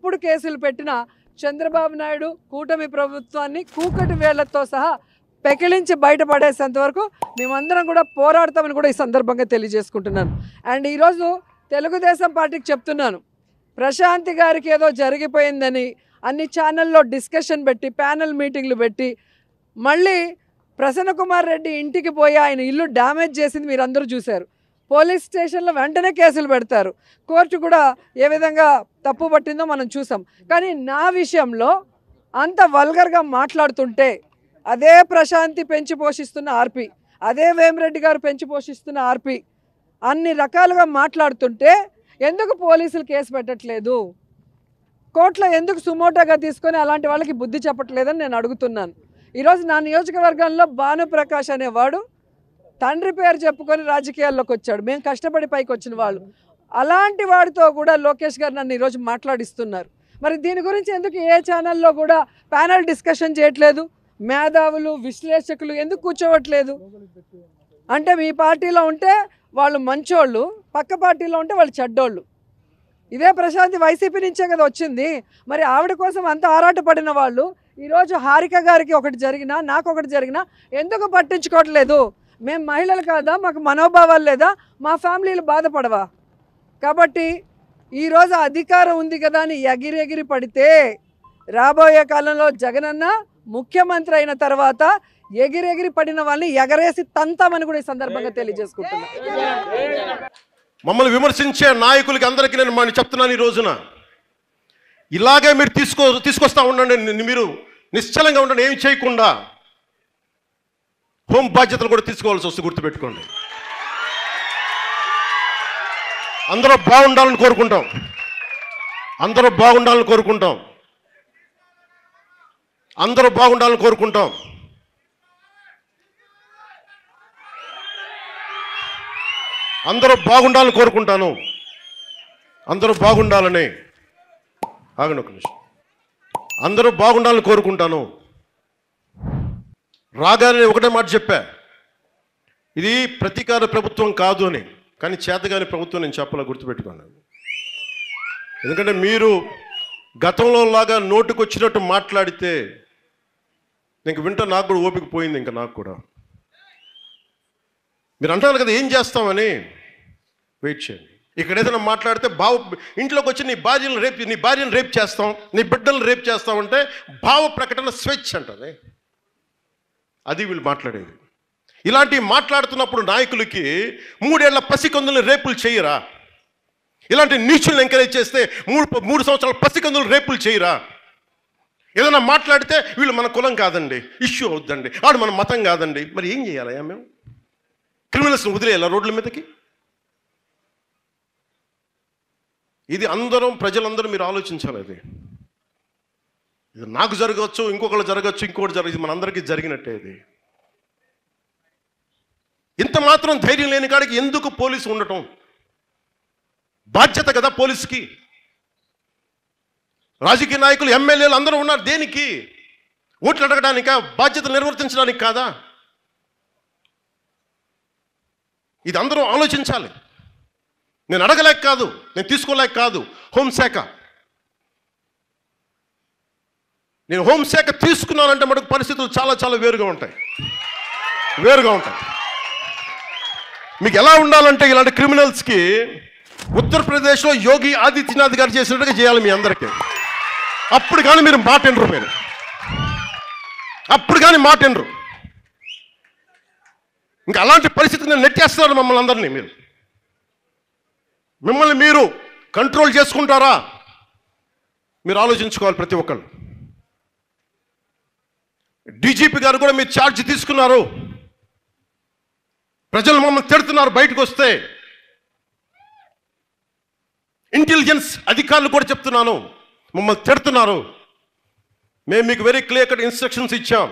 తప్పుడు కేసులు పెట్టిన చంద్రబాబు నాయుడు కూటమి ప్రభుత్వాన్ని కూకటి వేళ్లతో సహా పెకిలించి బయటపడేసేంత వరకు మేమందరం కూడా పోరాడతామని కూడా ఈ సందర్భంగా తెలియజేసుకుంటున్నాను. అండ్ ఈరోజు తెలుగుదేశం పార్టీకి చెప్తున్నాను, ప్రశాంతి గారికి ఏదో జరిగిపోయిందని అన్ని ఛానల్లో డిస్కషన్ పెట్టి ప్యానల్ మీటింగ్లు పెట్టి మళ్ళీ ప్రసన్న కుమార్ రెడ్డి ఇంటికి పోయి ఆయన ఇల్లు డ్యామేజ్ చేసింది మీరందరూ చూశారు. పోలీస్ స్టేషన్లో వెంటనే కేసులు పెడతారు. కోర్టు కూడా ఏ విధంగా తప్పు పట్టిందో మనం చూసాం. కానీ నా విషయంలో అంత వల్గర్గా మాట్లాడుతుంటే అదే ప్రశాంతి పెంచి పోషిస్తున్న ఆర్పి, అదే వేమిరెడ్డి గారు పెంచి పోషిస్తున్న ఆర్పి అన్ని రకాలుగా మాట్లాడుతుంటే ఎందుకు పోలీసులు కేసు పెట్టట్లేదు, కోర్టులో ఎందుకు సుమోటోగా తీసుకొని అలాంటి వాళ్ళకి బుద్ధి చెప్పట్లేదని నేను అడుగుతున్నాను. ఈరోజు నా నియోజకవర్గంలో భానుప్రకాష్ అనేవాడు తండ్రి పేరు చెప్పుకొని రాజకీయాల్లోకి వచ్చాడు. మేము కష్టపడి పైకి వచ్చిన వాళ్ళు. అలాంటి వాడితో కూడా లోకేష్ గారు నన్ను ఈరోజు మాట్లాడిస్తున్నారు. మరి దీని గురించి ఎందుకు ఏ ఛానల్లో కూడా ప్యానల్ డిస్కషన్ చేయట్లేదు? మేధావులు విశ్లేషకులు ఎందుకు కూర్చోవట్లేదు? అంటే మీ పార్టీలో ఉంటే వాళ్ళు మంచోళ్ళు, పక్క పార్టీలో ఉంటే వాళ్ళు చెడ్డోళ్ళు. ఇదే ప్రశాంతి వైసీపీ నుంచే కదా వచ్చింది. మరి ఆవిడ కోసం అంత ఆరాటపడిన వాళ్ళు ఈరోజు హారిక గారికి ఒకటి జరిగినా నాకు ఒకటి జరిగినా ఎందుకు పట్టించుకోవట్లేదు? మేము మహిళలు కాదా? మాకు మనోభావాలు లేదా? మా ఫ్యామిలీలు బాధపడవా? కాబట్టి ఈరోజు అధికారం ఉంది కదా అని ఎగిరి పడితే రాబోయే కాలంలో జగనన్న ముఖ్యమంత్రి అయిన తర్వాత ఎగిరి పడిన వాళ్ళని ఎగరేసి తంతామని కూడా ఈ సందర్భంగా తెలియజేసుకుంటున్నా. మమ్మల్ని విమర్శించే నాయకులకి అందరికీ నేను చెప్తున్నాను, ఈ రోజున ఇలాగే మీరు తీసుకొస్తా ఉండండి. మీరు నిశ్చలంగా ఉండండి, ఏం చేయకుండా. హోం బాధ్యతలు కూడా తీసుకోవాల్సి వస్తే గుర్తుపెట్టుకోండి. అందరూ బాగుండాలని కోరుకుంటాం, అందరూ బాగుండాలని కోరుకుంటాం, అందరూ బాగుండాలని కోరుకుంటాం. అందరూ బాగుండాలని కోరుకుంటాను, అందరూ బాగుండాలని. ఆగండి ఒక నిమిషం. అందరూ బాగుండాలని కోరుకుంటాను. రాగానే ఒకటే మాట చెప్పా, ఇది ప్రతీకార ప్రభుత్వం కాదు అని. కానీ చేతగాని ప్రభుత్వం నేను చెప్పాలా, గుర్తుపెట్టుకున్నాను. ఎందుకంటే మీరు గతంలో లాగా నోటుకొచ్చినట్టు మాట్లాడితే ఇంక వింటా నాకు కూడా ఓపిక పోయింది. ఇంకా నాకు కూడా మీరు అంటారు కదా ఏం చేస్తామని, వెయిట్ చేయండి. ఇక్కడ ఏదైనా మాట్లాడితే ఇంట్లోకి వచ్చి నీ భార్యను రేప్ చేస్తాం, నీ బిడ్డలను రేప్ చేస్తామంటే భావ ప్రకటన స్వేచ్ఛ అంటది. అది వీళ్ళు మాట్లాడేది. ఇలాంటివి మాట్లాడుతున్నప్పుడు నాయకులకి 3 ఏళ్ల పసికందులను రేపులు చేయరా? ఇలాంటి నీచులను ఎంకరేజ్ చేస్తే 3 సంవత్సరాల పసికందులు రేపులు చేయరా? ఏదైనా మాట్లాడితే వీళ్ళు మన కులం కాదండి, ఇష్యూ అవుద్దండి, ఆడు మన మతం కాదండి. మరి ఏం చేయాలయ్యా మేము? క్రిమినల్స్ని వదిలేయాలా రోడ్ల మీదకి? ఇది ప్రజలందరూ మీరు ఆలోచించాలి. ఇది నాకు జరగవచ్చు, ఇంకొకళ్ళు జరగచ్చు, ఇంకొకటి జరగచ్చు, ఇది మనందరికీ జరిగినట్టే. ఇది ఇంత మాత్రం ధైర్యం లేని కాడికి ఎందుకు పోలీసు ఉండటం? బాధ్యత కదా పోలీసుకి. రాజకీయ నాయకులు ఎమ్మెల్యేలు అందరూ ఉన్నారు దేనికి? ఓట్లు అడగడానికా? బాధ్యతలు నిర్వర్తించడానికి కాదా? ఇది అందరూ ఆలోచించాలి. నేను అడగలేక కాదు, నేను తీసుకోలేక కాదు. నేను హోంశాఖ తీసుకున్నానంటే మనకు పరిస్థితులు చాలా చాలా వేరుగా ఉంటాయి. మీకు ఎలా ఉండాలంటే ఇలాంటి క్రిమినల్స్కి ఉత్తరప్రదేశ్లో యోగి ఆదిత్యనాథ్ గారు చేసినట్టుగా చేయాలి మీ అందరికీ. అప్పుడు కానీ మీరు మాట వినరు. ఇంకా అలాంటి పరిస్థితిని నెట్టేస్తున్నారు మమ్మల్ని అందరినీ. మిమ్మల్ని మీరు కంట్రోల్ చేసుకుంటారా? మీరు ఆలోచించుకోవాలి ప్రతి ఒక్కళ్ళు. డీజీపీ గారు కూడా మీరు ఛార్జ్ తీసుకున్నారు. ప్రజలు మమ్మల్ని తిడుతున్నారు బయటకు వస్తే. ఇంటెలిజెన్స్ అధికారులు కూడా చెప్తున్నాను, మమ్మల్ని తిడుతున్నారు. మేము మీకు వెరీ క్లియర్ కట్ ఇన్స్ట్రక్షన్స్ ఇచ్చాం.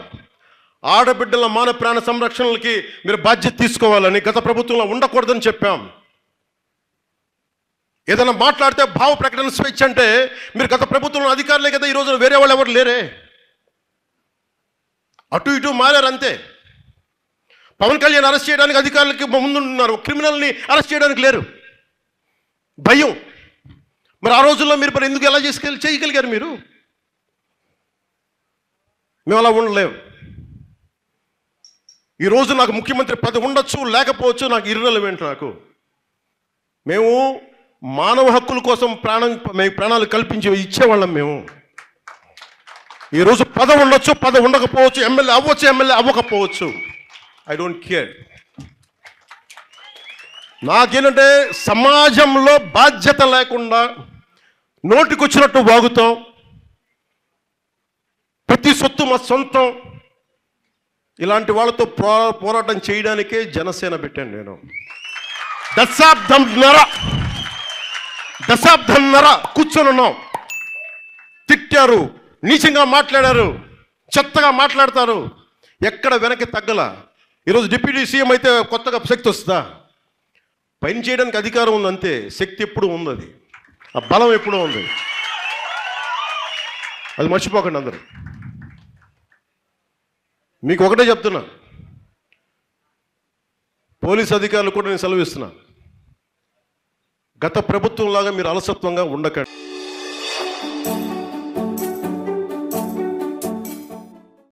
ఆడబిడ్డల మాన ప్రాణ సంరక్షణలకి మీరు బాధ్యత తీసుకోవాలని. గత ప్రభుత్వంలో ఉండకూడదని చెప్పాం. ఏదైనా మాట్లాడితే భావ ప్రకటన స్వేచ్ఛ అంటే మీరు గత ప్రభుత్వంలో అధికారులే కదా, ఈ రోజున వేరే వాళ్ళు ఎవరు లేరే. అటు ఇటు మారారు అంతే. పవన్ కళ్యాణ్ అరెస్ట్ చేయడానికి అధికారులకి ముందున్నారు, క్రిమినల్ని అరెస్ట్ చేయడానికి లేరు. భయం. మరి ఆ రోజుల్లో మీరు మరి ఎందుకు ఎలా చేయగలిగారు మీరు? మేము అలా ఉండలేము. ఈరోజు నాకు ముఖ్యమంత్రి పదవి ఉండొచ్చు, లేకపోవచ్చు, నాకు ఇర్రెలవెంట్. నాకు మేము మానవ హక్కుల కోసం ప్రాణాలు కల్పించి ఇచ్చేవాళ్ళం మేము. ఈరోజు పదవి ఉండొచ్చు, పదవి ఉండకపోవచ్చు, ఎమ్మెల్యే అవ్వచ్చు, ఎమ్మెల్యే అవ్వకపోవచ్చు, ఐ డోంట్ కేర్. నాకేంటంటే సమాజంలో బాధ్యత లేకుండా నోటికొచ్చినట్టు వాగుతాం, ప్రతి సొత్తు మా సొంతం, ఇలాంటి వాళ్ళతో పోరాటం చేయడానికే జనసేన పెట్టాను నేను. దశాబ్దంన్నర కూర్చొని ఉన్నాం. తిట్టారు, నీచంగా మాట్లాడారు, చెత్తగా మాట్లాడతారు, ఎక్కడ వెనక్కి తగ్గల. ఈరోజు డిప్యూటీ సీఎం అయితే కొత్తగా శక్తి వస్తుందా? పని చేయడానికి అధికారం ఉంది అంతే, శక్తి ఎప్పుడూ ఉంది, అది ఆ బలం ఎప్పుడూ ఉంది. అది మర్చిపోకండి అందరూ. మీకు ఒకటే చెప్తున్నా, పోలీస్ అధికారులు కూడా నేను సెలవిస్తున్నా, గత ప్రభుత్వంలాగా మీరు అలసత్వంగా ఉండకండి.